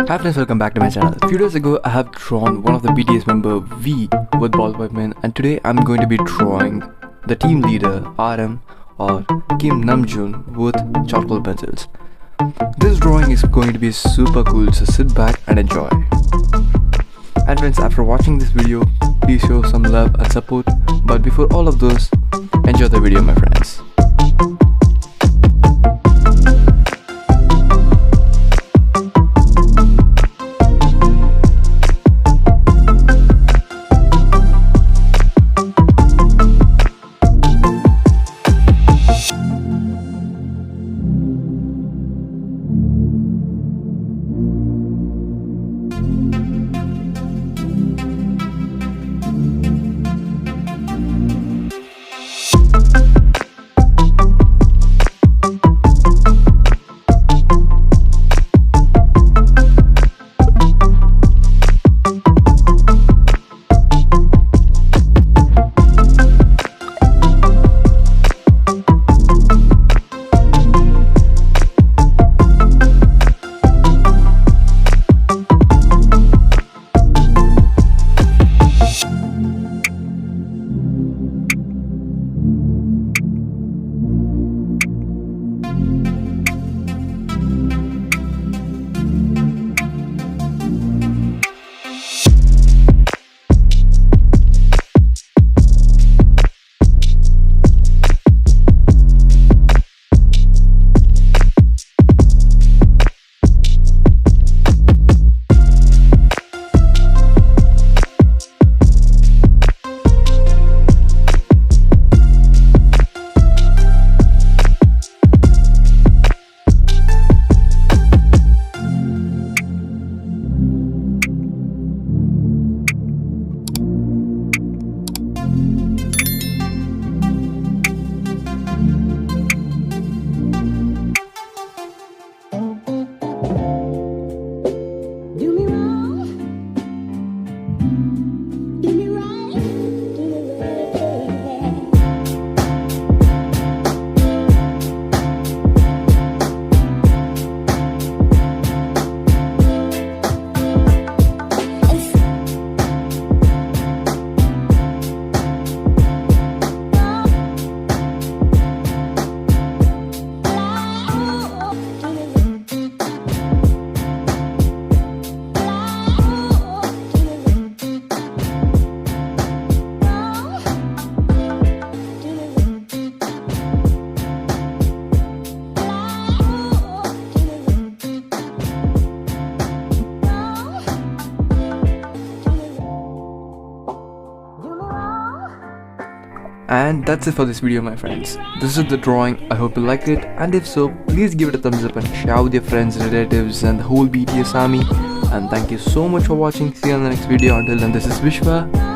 Hi friends, welcome back to my channel. A few days ago I have drawn one of the BTS member V with ballpoint pen, and today I'm going to be drawing the team leader RM or Kim Namjoon with charcoal pencils. This drawing is going to be super cool, so sit back and enjoy. And friends, after watching this video, please show some love and support, but before all of those, enjoy the video my friends. And that's it for this video my friends. This is the drawing. I hope you liked it, and if so, please give it a thumbs up and share with your friends, relatives and the whole BTS army. And thank you so much for watching. See you on the next video. Until then, this is Vishwa